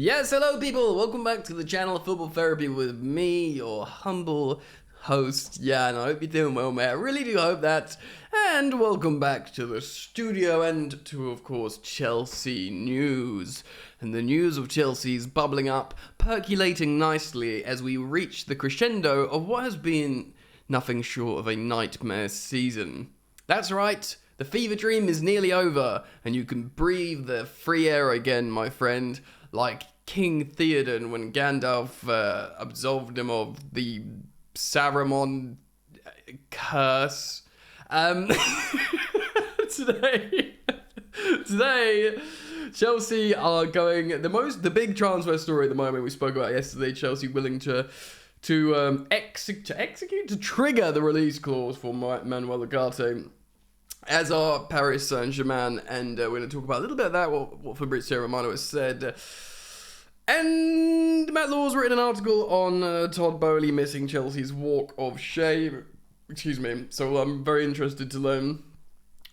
Yes, hello people, welcome back to the channel Football Therapy with me, your humble host, Jan. I hope you're doing well, mate. I really do hope that. And welcome back to the studio and to, of course, Chelsea news. And the news of Chelsea is bubbling up, percolating nicely as we reach the crescendo of what has been nothing short of a nightmare season. That's right, the fever dream is nearly over, and you can breathe the free air again, my friend. Like King Theoden when Gandalf absolved him of the Saruman curse. Today, Chelsea are going the big transfer story at the moment we spoke about yesterday. Chelsea willing to trigger the release clause for Manuel Ugarte, as are Paris Saint-Germain, and we're going to talk about a little bit of that, what Fabrizio Romano has said. And Matt Law's written an article on Todd Boehly missing Chelsea's walk of shame. Excuse me. So I'm very interested to learn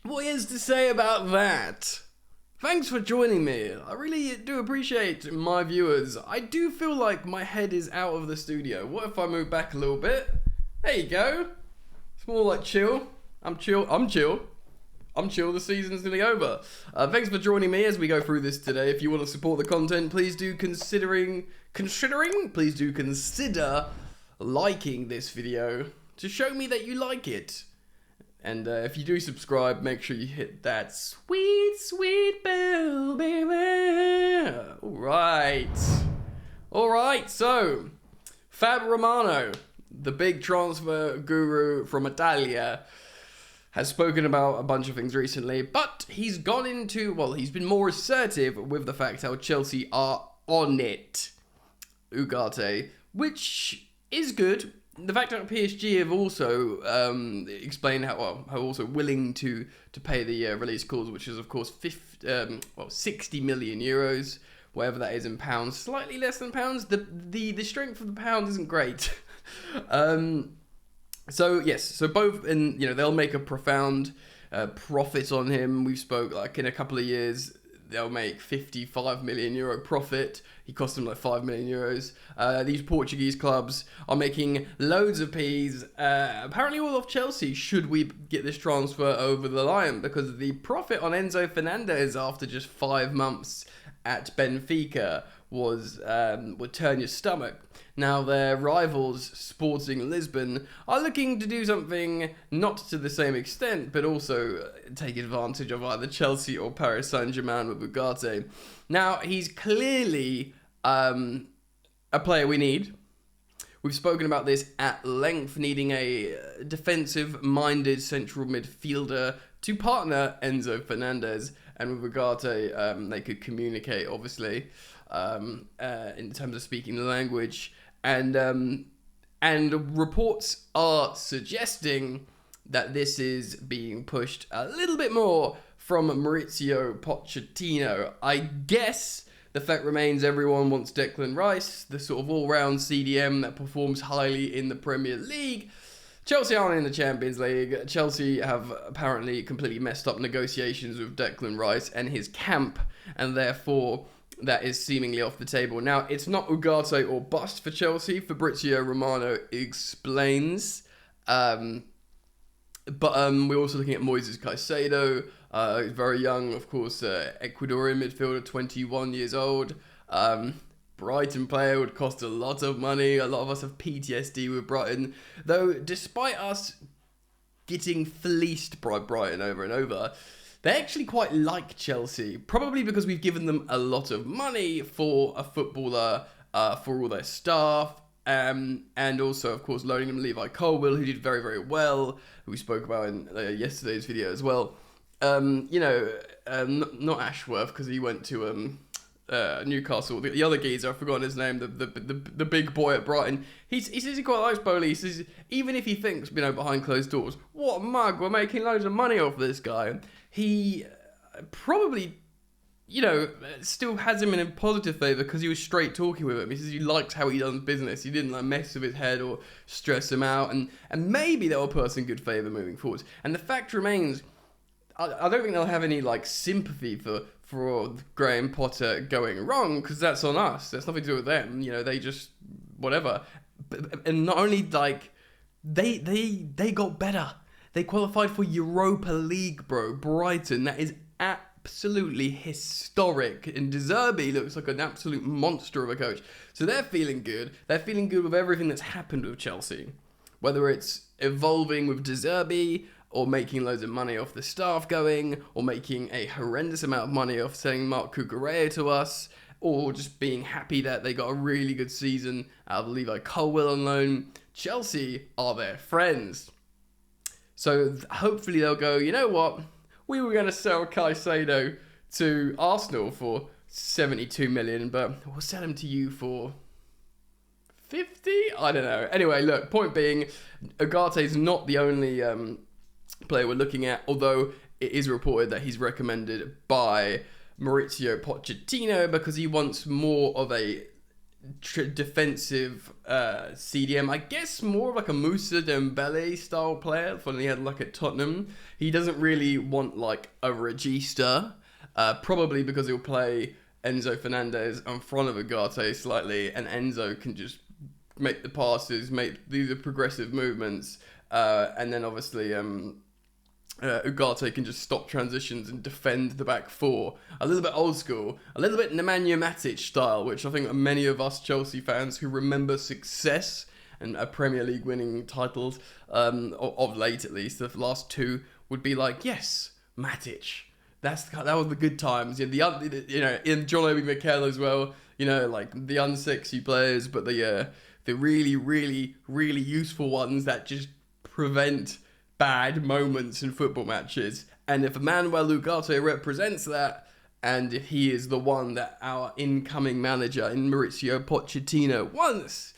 what he has to say about that. Thanks for joining me. I really do appreciate my viewers. I do feel like my head is out of the studio. What if I move back a little bit? There you go. It's more like chill. I'm chill. The season's nearly over. Thanks for joining me as we go through this today. If you want to support the content, please do consider liking this video to show me that you like it. And if you do subscribe, make sure you hit that sweet, sweet bell, baby. All right. So Fab Romano, the big transfer guru from Italia, has spoken about a bunch of things recently, but he's been more assertive with the fact how Chelsea are on it, Ugarte, which is good. The fact that PSG have also explained how also willing to pay the release clause, which is of course 60 million euros, whatever that is in pounds, slightly less than pounds. The strength of the pound isn't great. So both, and they'll make a profound profit on him. We've spoke like in a couple of years they'll make 55 million euro profit. He cost them like 5 million euros. These Portuguese clubs are making loads of peas. Apparently all of Chelsea, should we get this transfer over the line, because the profit on Enzo Fernandez after just 5 months at Benfica would turn your stomach. Now their rivals, Sporting Lisbon, are looking to do something not to the same extent, but also take advantage of either Chelsea or Paris Saint-Germain with Ugarte. Now he's clearly a player we need. We've spoken about this at length, needing a defensive-minded central midfielder to partner Enzo Fernandez, and with Ugarte, they could communicate, obviously, in terms of speaking the language. And reports are suggesting that this is being pushed a little bit more from Maurizio Pochettino. I guess the fact remains everyone wants Declan Rice, the sort of all-round CDM that performs highly in the Premier League. Chelsea aren't in the Champions League. Chelsea have apparently completely messed up negotiations with Declan Rice and his camp, and therefore that is seemingly off the table. Now, it's not Ugarte or bust for Chelsea, Fabrizio Romano explains. But we're also looking at Moises Caicedo, very young, of course, Ecuadorian midfielder, 21 years old. Brighton player, would cost a lot of money. A lot of us have PTSD with Brighton. Though, despite us getting fleeced by Brighton over and over, they actually quite like Chelsea, probably because we've given them a lot of money for a footballer, for all their staff, and also, of course, loaning them Levi Colwill, who did very, very well, who we spoke about in yesterday's video as well. Not Ashworth, because he went to Newcastle. The other geezer, I've forgotten his name, the big boy at Brighton. He says he quite likes Boehly. He says even if he thinks, behind closed doors, what a mug, we're making loads of money off this guy. He probably, still has him in a positive favour because he was straight talking with him. He says he likes how he does business. He didn't mess with his head or stress him out, and maybe that will put us in good favour moving forward. And the fact remains, I don't think they'll have any like sympathy for Graham Potter going wrong, because that's on us. That's nothing to do with them. You know, they just whatever. And not only like they got better. They qualified for Europa League, bro. Brighton. That is absolutely historic. And De Zerbi looks like an absolute monster of a coach. So they're feeling good. They're feeling good with everything that's happened with Chelsea. Whether it's evolving with De Zerbi, or making loads of money off the staff going, or making a horrendous amount of money off selling Mark Cucurella to us, or just being happy that they got a really good season out of Levi Colwill on loan. Chelsea are their friends. So hopefully they'll go, you know what? We were going to sell Caicedo to Arsenal for 72 million, but we'll sell him to you for 50? I don't know. Anyway, look, point being, Ugarte's not the only player we're looking at, although it is reported that he's recommended by Maurizio Pochettino because he wants more of a defensive CDM. I guess more like a Moussa Dembele style player from he had like at Tottenham. He doesn't really want like a regista, probably because he'll play Enzo Fernandez in front of Ugarte slightly, and Enzo can just make the passes, make these are progressive movements, and then obviously Ugarte can just stop transitions and defend the back four. A little bit old school, a little bit Nemanja Matic style, which I think many of us Chelsea fans who remember success and Premier League winning titles of late, at least the last two, would be like, yes, Matic. That was the good times. In John Obi Mikel as well. You know, like the unsexy players, but the really, really, really useful ones that just prevent bad moments in football matches. And if Manuel Ugarte represents that, and if he is the one that our incoming manager in Maurizio Pochettino wants,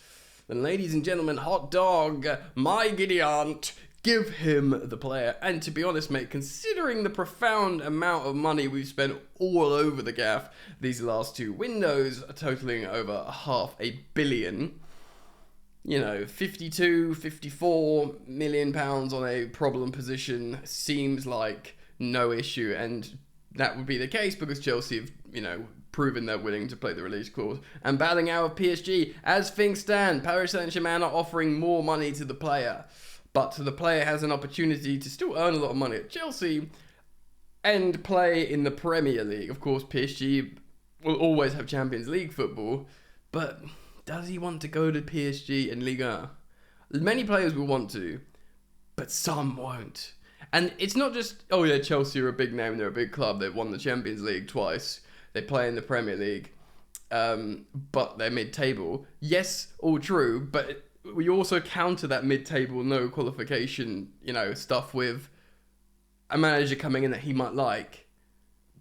then ladies and gentlemen, hot dog, my giddy aunt, give him the player. And to be honest, mate, considering the profound amount of money we've spent all over the gaff these last two windows, totaling over £500 million, you know, 52, 54 million pounds on a problem position seems like no issue. And that would be the case because Chelsea have, you know, proven they're willing to play the release clause. And battling out of PSG, as things stand, Paris Saint-Germain are offering more money to the player. But the player has an opportunity to still earn a lot of money at Chelsea and play in the Premier League. Of course, PSG will always have Champions League football, but does he want to go to PSG in Liga? Many players will want to, but some won't. And it's not just, oh yeah, Chelsea are a big name, they're a big club, they've won the Champions League twice, they play in the Premier League, but they're mid-table. Yes, all true, but we also counter that mid-table, no qualification, you know, stuff with a manager coming in that he might like,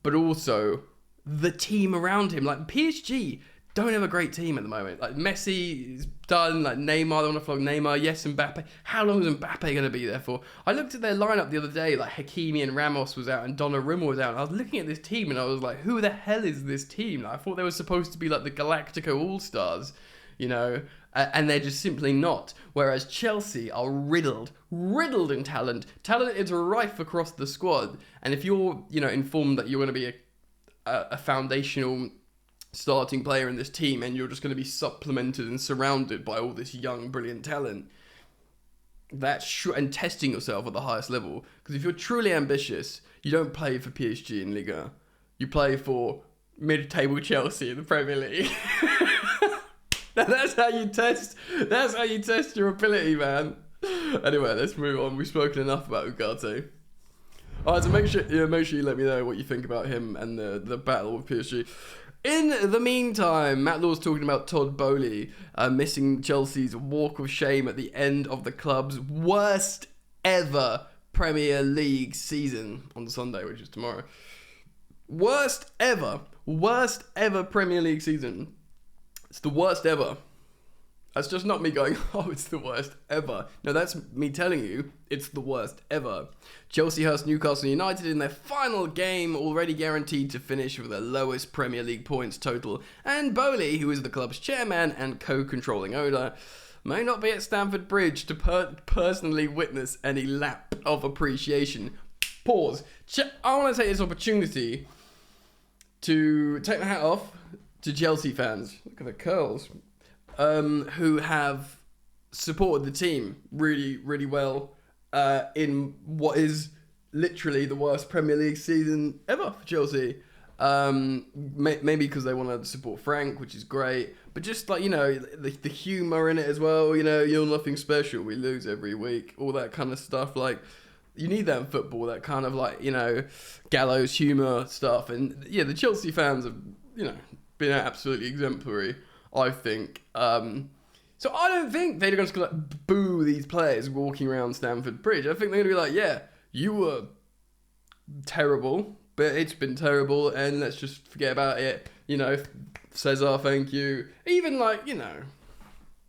but also the team around him. Like PSG don't have a great team at the moment. Like Messi is done, like Neymar, they want to flog Neymar, yes, Mbappe. How long is Mbappe going to be there for? I looked at their lineup the other day, like Hakimi and Ramos was out and Donnarumma was out. And I was looking at this team and I was like, who the hell is this team? Like, I thought they were supposed to be like the Galactico All-Stars, you know, and they're just simply not. Whereas Chelsea are riddled in talent. Talent is rife across the squad. And if you're, you know, informed that you're going to be a foundational starting player in this team and you're just going to be supplemented and surrounded by all this young, brilliant talent, and testing yourself at the highest level. Because if you're truly ambitious, you don't play for PSG in Liga. You play for mid-table Chelsea in the Premier League. That's how you test your ability, man. Anyway, let's move on. We've spoken enough about Ugarte. Alright, so make sure you let me know what you think about him and the battle with PSG. In the meantime, Matt Law's talking about Todd Boehly missing Chelsea's walk of shame at the end of the club's worst ever Premier League season on Sunday, which is tomorrow. Worst ever Premier League season. It's the worst ever. That's just not me going, oh, it's the worst ever. No, that's me telling you, it's the worst ever. Chelsea host Newcastle United in their final game, already guaranteed to finish with their lowest Premier League points total. And Boehly, who is the club's chairman and co-controlling owner, may not be at Stamford Bridge to personally witness any lap of appreciation. pause. I want to take this opportunity to take my hat off to Chelsea fans. Look at the curls. Who have supported the team really, really well in what is literally the worst Premier League season ever for Chelsea. Maybe because they want to support Frank, which is great, but just like, the humour in it as well. You're nothing special, we lose every week, all that kind of stuff. Like, you need that in football, that kind of like, gallows humour stuff. And yeah, the Chelsea fans have, been absolutely exemplary, I think. So I don't think they're going to like boo these players walking around Stamford Bridge. I think they're going to be like, yeah, you were terrible, but it's been terrible, and let's just forget about it. Cesar, thank you. Even like,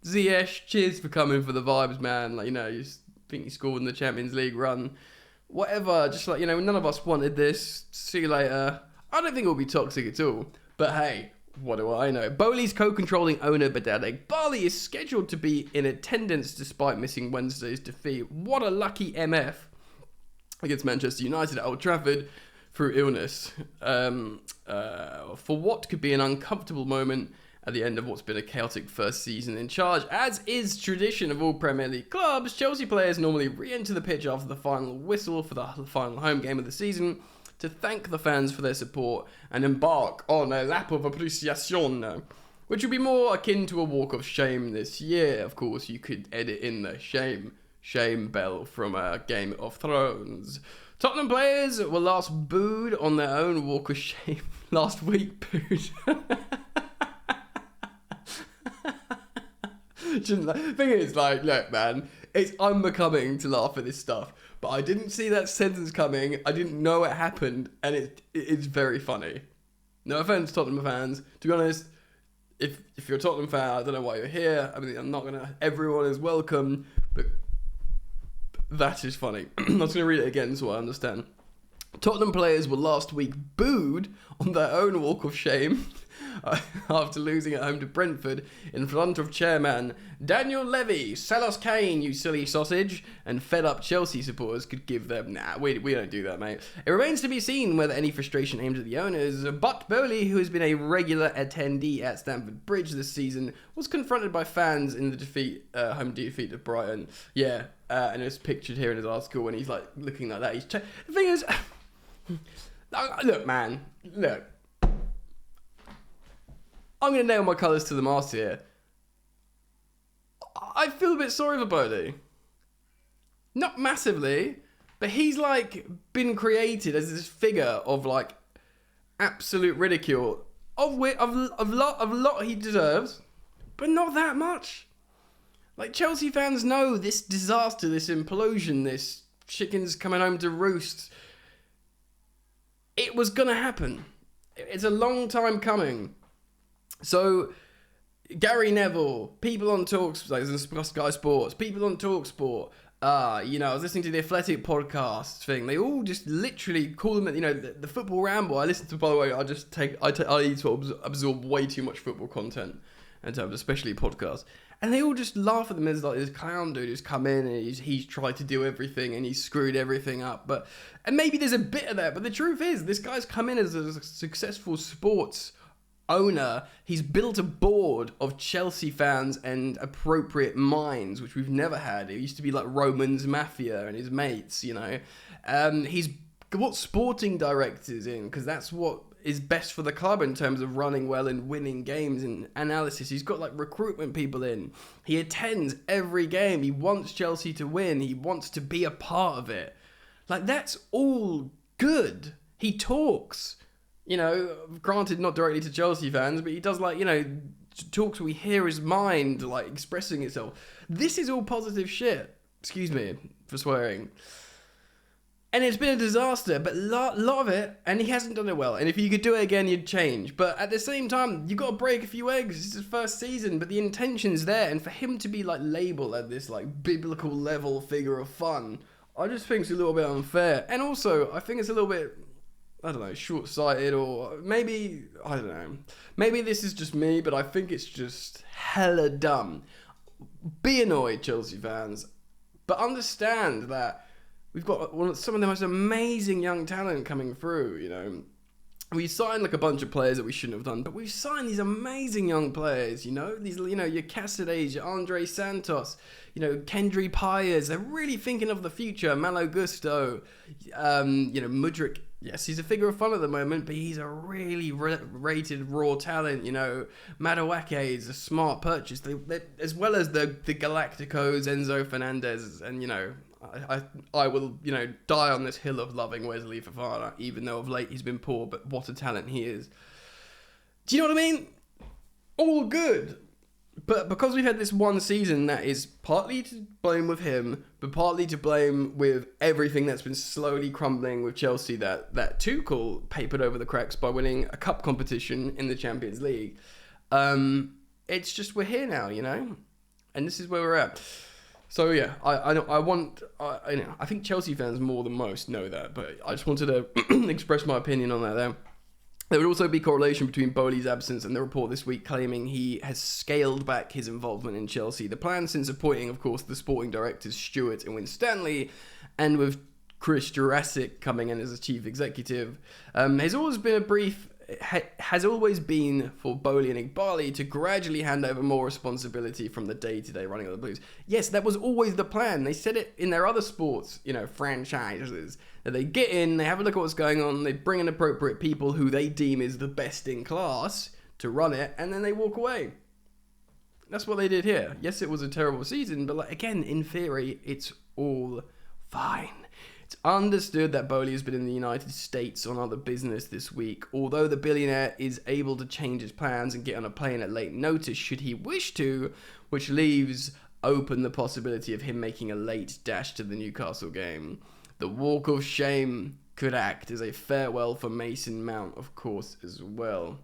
Ziyech, cheers for coming for the vibes, man. Like, you think you scored in the Champions League run. Whatever, just like, none of us wanted this. See you later. I don't think it will be toxic at all. But hey, what do I know? Boehly's co-controlling owner, Badadek Boehly, is scheduled to be in attendance despite missing Wednesday's defeat. What a lucky MF against Manchester United at Old Trafford through illness. For what could be an uncomfortable moment at the end of what's been a chaotic first season in charge. As is tradition of all Premier League clubs, Chelsea players normally re-enter the pitch after the final whistle for the final home game of the season to thank the fans for their support and embark on a lap of appreciation, which would be more akin to a walk of shame this year. Of course, you could edit in the shame bell from Game of Thrones. Tottenham players were last booed on their own walk of shame last week. Booed. Thing is, like, look, man, it's unbecoming to laugh at this stuff, but I didn't see that sentence coming. I didn't know it happened, and it's very funny. No offense, Tottenham fans. To be honest, if you're a Tottenham fan, I don't know why you're here. I mean, I'm not gonna. Everyone is welcome, but that is funny. I'm not gonna read it again so I understand. Tottenham players were last week booed on their own walk of shame after losing at home to Brentford in front of chairman Daniel Levy. Sell us Kane, you silly sausage. And fed up Chelsea supporters could give them, we don't do that, mate. It remains to be seen whether any frustration aimed at the owners, but Boehly, who has been a regular attendee at Stamford Bridge this season, was confronted by fans in the home defeat of Brighton. Yeah, and it's pictured here in his article when he's like looking like that. The thing is, look, man, look. I'm going to nail my colours to the mast here. I feel a bit sorry for Boehly. Not massively, but he's like been created as this figure of like absolute ridicule of lot he deserves, but not that much. Like, Chelsea fans know this disaster, this implosion, this chickens coming home to roost. It was going to happen. It's a long time coming. So, Gary Neville, people on Talksport, like Sky Sports, people on Talksport, I was listening to the Athletic podcast thing. They all just literally call them, the football ramble. I listen to, by the way, I sort of absorb way too much football content in terms of especially podcasts. And they all just laugh at them as like this clown dude who's come in and he's tried to do everything and he's screwed everything up. And maybe there's a bit of that, but the truth is, this guy's come in as a successful sports owner. He's built a board of Chelsea fans and appropriate minds, which we've never had. It used to be like Roman's Mafia and his mates, He's got sporting directors in, because that's what is best for the club in terms of running well and winning games and analysis. He's got like recruitment people in. He attends every game. He wants Chelsea to win. He wants to be a part of it. Like, that's all good. He talks, granted not directly to Chelsea fans, but he does talks where we hear his mind like expressing itself. This is all positive shit. Excuse me for swearing. And it's been a disaster, but a lot of it, and he hasn't done it well. And if you could do it again, you'd change. But at the same time, you've got to break a few eggs. It's his first season, but the intention's there. And for him to be like labelled at this like biblical level figure of fun, I just think it's a little bit unfair. And also, I think it's a little bit, I don't know, short-sighted, or maybe, I don't know. Maybe this is just me, but I think it's just hella dumb. Be annoyed, Chelsea fans, but understand that We've got some of the most amazing young talent coming through, We signed like a bunch of players that we shouldn't have done, but we've signed these amazing young players, These, your Caceres, your Andre Santos, Kendry Pyers. They're really thinking of the future. Malo Gusto, Mudryk. Yes, he's a figure of fun at the moment, but he's a really rated raw talent. Madueke is a smart purchase, as well as the Galacticos, Enzo Fernandez, and I will, die on this hill of loving Wesley Fofana, even though of late he's been poor, but what a talent he is. Do you know what I mean? All good. But because we've had this one season that is partly to blame with him, but partly to blame with everything that's been slowly crumbling with Chelsea, that Tuchel papered over the cracks by winning a cup competition in the Champions League. It's just we're here now, and this is where we're at. So yeah, I think Chelsea fans more than most know that, but I just wanted to express my opinion on that there. There would also be correlation between Boehly's absence and the report this week claiming he has scaled back his involvement in Chelsea. The plan since appointing, of course, the sporting directors Stewart and Winstanley, and with Chris Jurassic coming in as a chief executive, has always been for Boehly and Igbali to gradually hand over more responsibility from the day-to-day running of the Blues. Yes, that was always the plan. They said it in their other sports, franchises, that they get in, they have a look at what's going on, they bring in appropriate people who they deem is the best in class to run it, and then they walk away. That's what they did here. Yes, it was a terrible season, but again, in theory, it's all fine. It's understood that Boehly has been in the United States on other business this week, although the billionaire is able to change his plans and get on a plane at late notice should he wish to, which leaves open the possibility of him making a late dash to the Newcastle game. The walk of shame could act as a farewell for Mason Mount, of course, as well.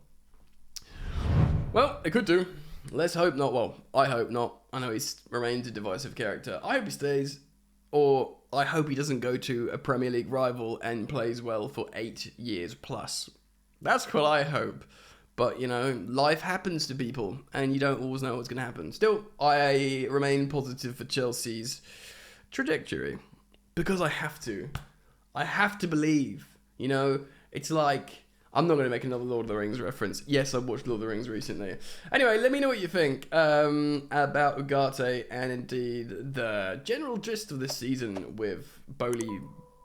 Well, it could do. Let's hope not. Well, I hope not. I know he remains a divisive character. I hope he stays. Or I hope he doesn't go to a Premier League rival and plays well for 8 years plus. That's what I hope. But, life happens to people, and you don't always know what's going to happen. Still, I remain positive for Chelsea's trajectory. Because I have to. I have to believe. It's like, I'm not going to make another Lord of the Rings reference. Yes, I watched Lord of the Rings recently. Anyway, let me know what you think about Ugarte and indeed the general gist of this season with Boehly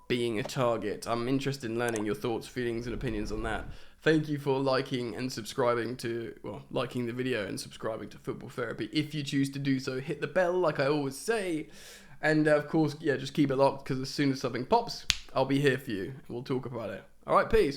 being a target. I'm interested in learning your thoughts, feelings, and opinions on that. Thank you for liking and subscribing liking the video and subscribing to Football Therapy. If you choose to do so, hit the bell like I always say. And of course, just keep it locked because as soon as something pops, I'll be here for you. We'll talk about it. All right, peace.